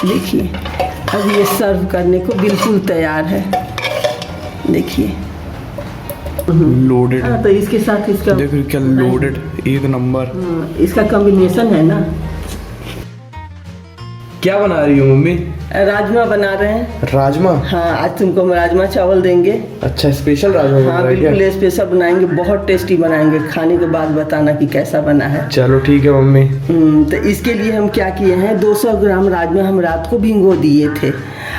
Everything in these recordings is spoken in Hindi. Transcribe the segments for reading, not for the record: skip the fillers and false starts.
देखिए अब ये सर्व करने को बिल्कुल तैयार है। देखिए लोडेड। हाँ, तो इसके साथ इसका देखो क्या लोडेड, एक नंबर। इसका कॉम्बिनेशन है ना। क्या बना रही हो मम्मी? राजमा बना रहे हैं। राजमा? हाँ, आज तुमको हम राजमा चावल देंगे। अच्छा, स्पेशल राजमा बन हाँ रहा है क्या? बिल्कुल स्पेशल बनाएंगे, बहुत टेस्टी बनाएंगे। खाने के बाद बताना कि कैसा बना है। चलो ठीक है मम्मी। तो इसके लिए हम क्या किए हैं, 200 ग्राम राजमा हम रात को भिगो दिए थे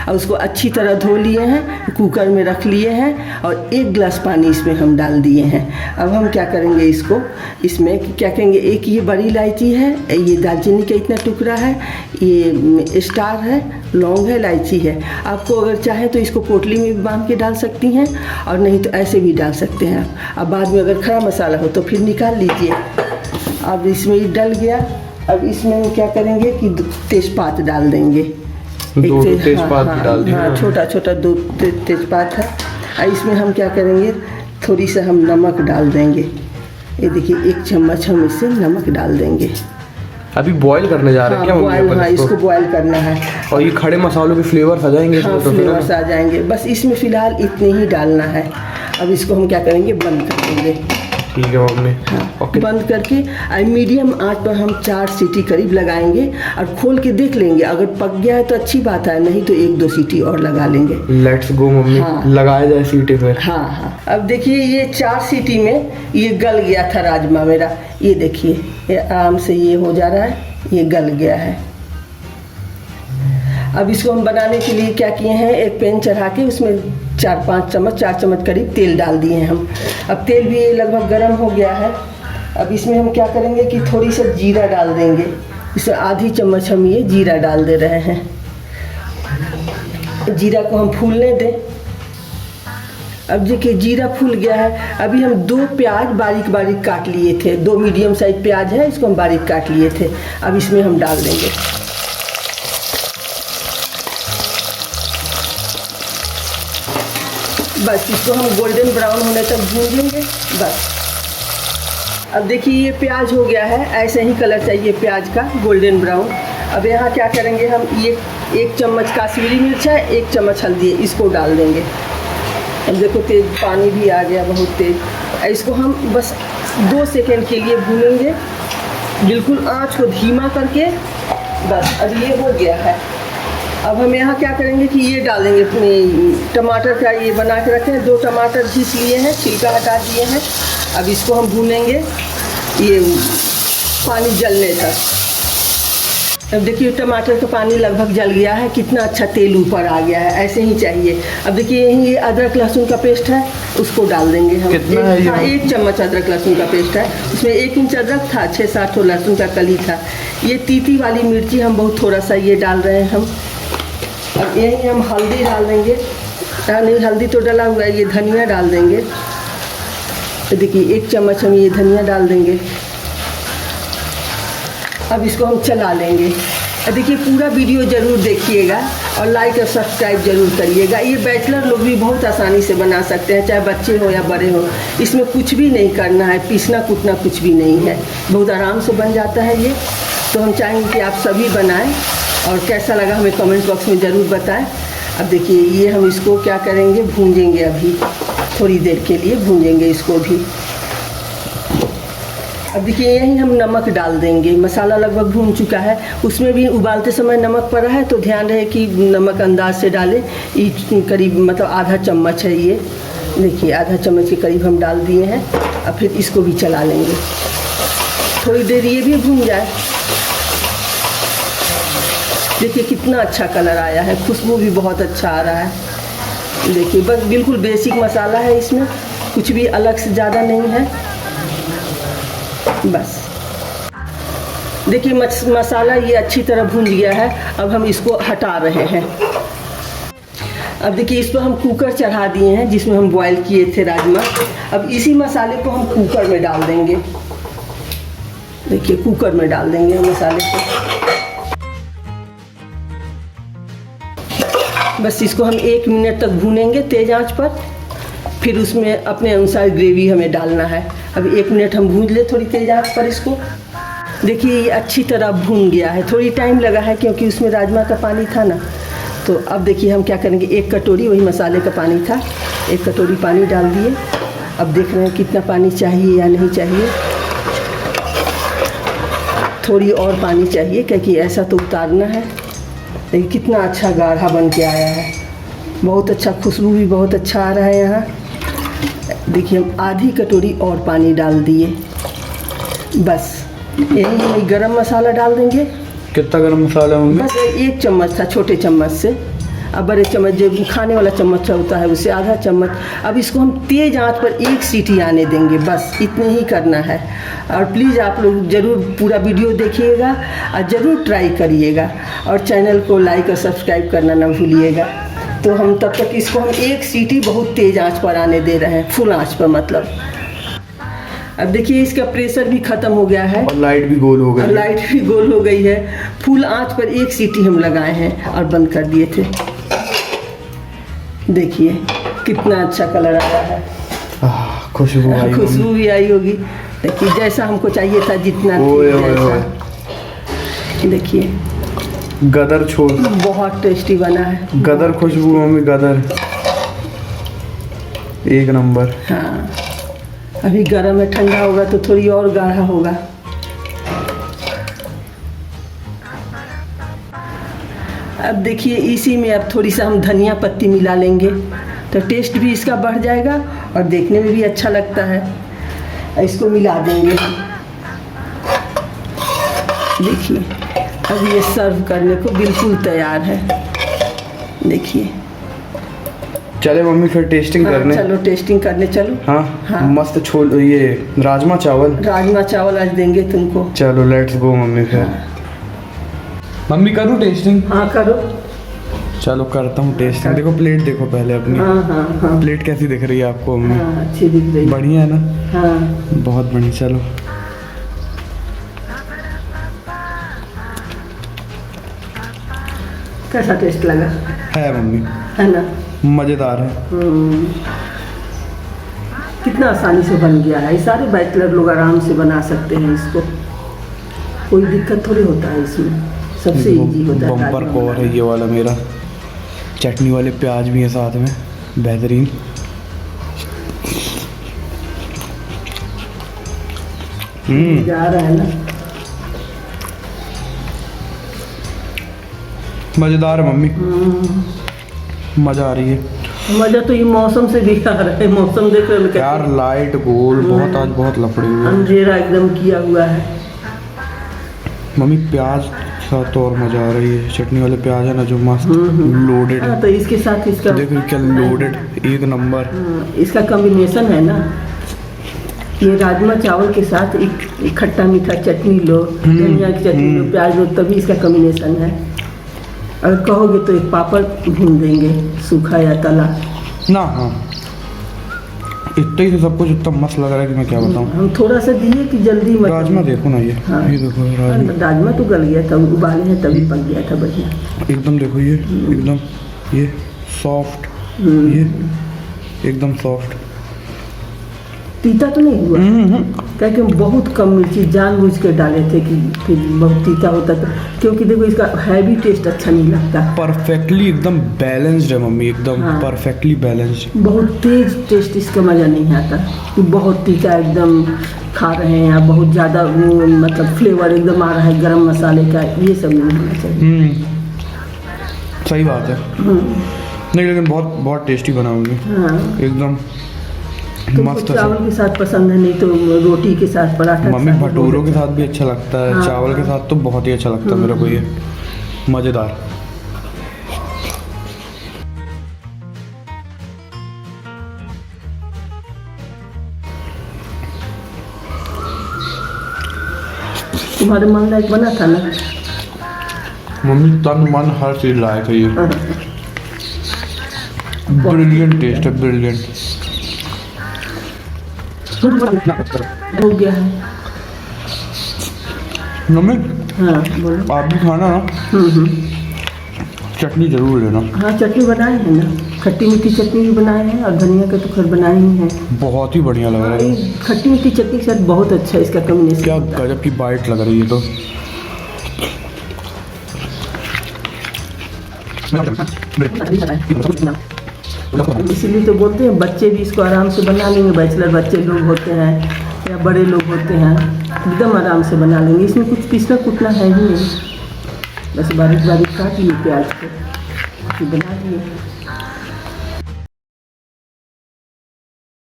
और उसको अच्छी तरह धो लिए हैं, कुकर में रख लिए हैं और 1 गिलास पानी इसमें हम डाल दिए हैं। अब हम क्या करेंगे, इसको इसमें क्या करेंगे, एक ये बड़ी इलायची है, ये दालचीनी का इतना टुकड़ा है, ये स्टार है, लौंग है, इलायची है। आपको अगर चाहे तो इसको पोटली में भी बांध के डाल सकती हैं और नहीं तो ऐसे भी डाल सकते हैं। अब बाद में अगर खड़ा मसाला हो तो फिर निकाल लीजिए। अब इसमें ये डल गया। अब इसमें हम क्या करेंगे कि तेजपात डाल देंगे। 2 तेजपात भी डाल दिए। हाँ, छोटा छोटा 2 तेजपात है। और इसमें हम क्या करेंगे, थोड़ी सा हम नमक डाल देंगे। ये देखिए 1 चम्मच हम इससे नमक डाल देंगे। अभी बॉईल करने जा रहे हैं क्या मम्मी? बॉयल, हाँ इसको बॉयल करना है। और ये खड़े मसालों के फ्लेवर्स आ जाएंगे हाँ, इसमें तो फ्लेवर्स आ जाएंगे। बस इसमें फिलहाल इतने ही डालना है। अब इसको हम क्या करेंगे, बंद कर देंगे। ठीक है मम्मी। हाँ, ओके। बंद करके मीडियम आंच पर हम 4 सीटी करीब लगाएंगे और खोल के देख लेंगे। अगर पक गया है तो अच्छी बात है, नहीं तो 1-2 सीटी और लगा लेंगे। Let's go mummy. हाँ। लगाया जाए सीटी फिर। हाँ हाँ, अब देखिए ये 4 सीटी में ये गल गया था राजमा मेरा। ये देखिए ये आराम से ये हो जा रहा है, ये गल गया है। अब इसको हम बनाने के लिए क्या किए हैं, एक पैन चढ़ा के उसमें 4 चम्मच करीब तेल डाल दिए हैं हम। अब तेल भी लगभग गर्म हो गया है। अब इसमें हम क्या करेंगे कि थोड़ी सा जीरा डाल देंगे। इसमें आधी चम्मच हम ये जीरा डाल दे रहे हैं। जीरा को हम फूलने दें। अब देखिए जीरा फूल गया है। अभी हम 2 प्याज बारीक बारीक काट लिए थे, 2 मीडियम साइज प्याज है, इसको हम बारीक काट लिए थे। अब इसमें हम डाल देंगे। बस इसको हम गोल्डन ब्राउन होने तक भूनेंगे बस। अब देखिए ये प्याज हो गया है, ऐसे ही कलर चाहिए प्याज का, गोल्डन ब्राउन। अब यहाँ क्या करेंगे, हम ये 1 चम्मच काश्मीरी मिर्च है, 1 चम्मच हल्दी, इसको डाल देंगे। अब देखो तेज पानी भी आ गया, बहुत तेज। इसको हम बस 2 सेकंड के लिए भूनेंगे, बिल्कुल आँच को धीमा करके। बस अब ये हो गया है। अब हम यहाँ क्या करेंगे कि ये डालेंगे टमाटर का, ये बना के रखे हैं, 2 टमाटर घिस लिए हैं, छिलका हटा दिए हैं। अब इसको हम भूनेंगे ये पानी जलने तक। अब देखिए टमाटर का पानी लगभग जल गया है, कितना अच्छा तेल ऊपर आ गया है, ऐसे ही चाहिए। अब देखिए यही ये अदरक लहसुन का पेस्ट है, उसको डाल देंगे हम। कितना है ये? हाँ, 1 चम्मच अदरक लहसुन का पेस्ट है। उसमें 1 इंच अदरक था, 6-7 ठो लहसुन का कली था। ये तीती वाली मिर्ची हम बहुत थोड़ा सा ये डाल रहे हैं हम। अब यही हम हल्दी डाल देंगे। नहीं, हल्दी तो डला हुआ है, ये धनिया डाल देंगे। तो देखिए 1 चम्मच हम ये धनिया डाल देंगे। अब इसको हम चला लेंगे। देखिए पूरा वीडियो ज़रूर देखिएगा और लाइक और सब्सक्राइब ज़रूर करिएगा। ये बैचलर लोग भी बहुत आसानी से बना सकते हैं, चाहे बच्चे हो या बड़े हो। इसमें कुछ भी नहीं करना है, पीसना कूटना कुछ भी नहीं है, बहुत आराम से बन जाता है ये। तो हम चाहेंगे कि आप सभी बनाएं और कैसा लगा हमें कमेंट बॉक्स में ज़रूर बताएं। अब देखिए ये हम इसको क्या करेंगे, भूंजेंगे। अभी थोड़ी देर के लिए भूंजेंगे इसको भी। अब देखिए यही हम नमक डाल देंगे। मसाला लगभग भून चुका है, उसमें भी उबालते समय नमक पड़ा है, तो ध्यान रहे कि नमक अंदाज से डालें। ये करीब मतलब आधा चम्मच है ये। देखिए आधा चम्मच के करीब हम डाल दिए हैं। अब फिर इसको भी चला लेंगे, थोड़ी देर ये भी भून जाए। देखिए कितना अच्छा कलर आया है, खुशबू भी बहुत अच्छा आ रहा है। देखिए बस बिल्कुल बेसिक मसाला है, इसमें कुछ भी अलग से ज़्यादा नहीं है। बस देखिए मसाला ये अच्छी तरह भून गया है। अब हम इसको हटा रहे हैं। अब देखिए इस पर हम कुकर चढ़ा दिए हैं जिसमें हम बॉईल किए थे राजमा। अब इसी मसाले को हम कुकर में डाल देंगे। देखिए कुकर में डाल देंगे हम मसाले को। बस इसको हम 1 मिनट तक भूनेंगे तेज़ आंच पर। फिर उसमें अपने अनुसार ग्रेवी हमें डालना है। अब 1 मिनट हम भून ले थोड़ी तेज़ आंच पर इसको। देखिए ये अच्छी तरह भून गया है, थोड़ी टाइम लगा है क्योंकि उसमें राजमा का पानी था ना। तो अब देखिए हम क्या करेंगे, 1 कटोरी वही मसाले का पानी था, 1 कटोरी पानी डाल दिए। अब देख रहे हैं कितना पानी चाहिए या नहीं चाहिए। थोड़ी और पानी चाहिए क्योंकि ऐसा तो उतारना है। देखिए कितना अच्छा गाढ़ा बन के आया है, बहुत अच्छा, खुशबू भी बहुत अच्छा आ रहा है यहाँ। देखिए हम आधी कटोरी और पानी डाल दिए। बस यही गरम मसाला डाल देंगे। कितना गरम मसाला मम्मी? बस 1 चम्मच था, छोटे चम्मच से। अब बड़े चम्मच जो खाने वाला चम्मच होता है उससे आधा चम्मच। अब इसको हम तेज़ आंच पर 1 सीटी आने देंगे, बस इतने ही करना है। और प्लीज़ आप लोग ज़रूर पूरा वीडियो देखिएगा और ज़रूर ट्राई करिएगा, और चैनल को लाइक और सब्सक्राइब करना ना भूलिएगा। तो हम तब तक इसको हम 1 सीटी बहुत तेज़ आंच पर आने दे रहे हैं, फुल आंच पर मतलब। अब देखिए इसका प्रेशर भी ख़त्म हो गया है और लाइट भी गोल हो गई है। लाइट भी गोल हो गई है। फुल आंच पर 1 सीटी हम लगाए हैं और बंद कर दिए थे। देखिए कितना अच्छा कलर आया है, खुशबू आई। खुशबू भी आई होगी। देखिए जैसा हमको चाहिए था, जितना ओए ओए जैसा। ओए। देखिए गदर छोड़, बहुत टेस्टी बना है। गदर खुशबू मम्मी, गदर 1 नंबर। हाँ अभी गर्म है, ठंडा होगा तो थोड़ी और गाढ़ा होगा। अब देखिए इसी में अब थोड़ी सा हम धनिया पत्ती मिला लेंगे तो टेस्ट भी इसका बढ़ जाएगा और देखने में भी अच्छा लगता है। इसको मिला देंगे। देखिए अब ये सर्व करने को बिल्कुल तैयार है। देखिए चले मम्मी फिर टेस्टिंग हाँ, करने। चलो टेस्टिंग करने चलो। हाँ, हाँ। मस्त छोल ये राजमा चावल आज देंगे तुमको। चलो लेट्स गो मम्मी फिर। मम्मी करूँ टेस्टिंग? हाँ करो। चलो करता हूँ टेस्टिंग। देखो प्लेट देखो पहले अपनी। हाँ हाँ हाँ प्लेट कैसी दिख रही है आपको मम्मी? हाँ अच्छी दिख रही है। बढ़िया है ना? हाँ बहुत बढ़िया। चलो कैसा टेस्ट लगा? है मम्मी, है ना? मज़ेदार है। कितना आसानी से बन गया है। ये सारे बैचलर लोग आराम से बना सकते हैं इसको, कोई दिक्कत थोड़ी होता है इसमें, सबसे इजी होता है। बम्पर कवर है ये वाला मेरा। चटनी वाले प्याज भी है साथ में, बेहतरीन। जा रहा है ना? मज़ेदार है मम्मी, मज़ा आ रही है। मज़ा तो ये मौसम से भी आ रहा है। मौसम देख रहे हो यार लाइट गोल बहुत, आज बहुत लफड़े हुए। अंधेरा एकदम किया हुआ है। मम्मी प्याज साथ तो और मज़ा आ रही है। चटनी वाले प्याज है ना जो मस्त लोडेड। हाँ तो इसके साथ इसका देखो क्या लोडेड, 1 नंबर। इसका कॉम्बिनेशन है ना, ये राजमा चावल के साथ एक खट्टा मीठा चटनी लो, धनिया की चटनी लो, प्याज लो, तभी इसका कॉम्बिनेशन है। अगर कहोगे तो एक पापड़ भून देंगे, सूखा या तला ना। हाँ इतना ही तो सब कुछ इतना मस्त लग रहा है कि मैं क्या बताऊँ। हम थोड़ा सा दिए कि जल्दी मत। राजमा देखो ना ये। हाँ। ये देखो राजमा, राजमा तो गल गया था, उबाले हैं तभी पक गया था बढ़िया। एकदम देखो ये, एकदम ये सॉफ्ट, ये एकदम सॉफ्ट। तीता तो नहीं हुआ क्योंकि हम बहुत कम मिर्ची जानबूझ के डाले थे कि फिर बहुत तीता होता था, क्योंकि देखो इसका हैवी टेस्ट अच्छा नहीं लगता। परफेक्टली एकदम बैलेंस्ड है मम्मी, एकदम हाँ। Perfectly balanced. बहुत तेज टेस्ट इसका मज़ा नहीं आता कि बहुत तीता एकदम खा रहे हैं या बहुत ज़्यादा मतलब फ्लेवर एकदम आ रहा है गरम मसाले का, ये सब नहीं होना चाहिए। सही बात है। नहीं लेकिन बहुत बहुत टेस्टी बना मम्मी, हाँ एकदम तुमको मस्त। चावल के साथ पसंद है, नहीं तो रोटी के साथ, पराठा के मम्मी साथ भटूरों के साथ भी अच्छा लगता है। हाँ। चावल के साथ तो बहुत ही अच्छा लगता है मेरे को ये, मज़ेदार। तुम्हारे मन लायक बना था ना? मम्मी तन मन हर चीज़ लायक है ये। ब्रिलियंट टेस्ट है, ब्रिलियंट। हो गया है। मम्मी हाँ बोलो। आप भी खाना ना, चटनी जरूर लेना। हाँ चटनी बनाए हैं ना, खट्टी मीठी चटनी भी बनाए हैं और धनिया का तो खैर बनाए ही हैं। बहुत ही बढ़िया लग रहा है। ये खट्टी मीठी चटनी के साथ बहुत अच्छा है इसका कॉम्बिनेशन। क्या गजब की बाइट लग रही है तो। इसीलिए तो बोलते हैं बच्चे भी इसको आराम से बना लेंगे, बैचलर बच्चे लोग होते हैं या बड़े लोग होते हैं एकदम आराम से बना लेंगे। इसमें कुछ पीसना कुटना है ही नहीं, बस बारीक बारीक काट लिए प्याज को फिर बना लिए।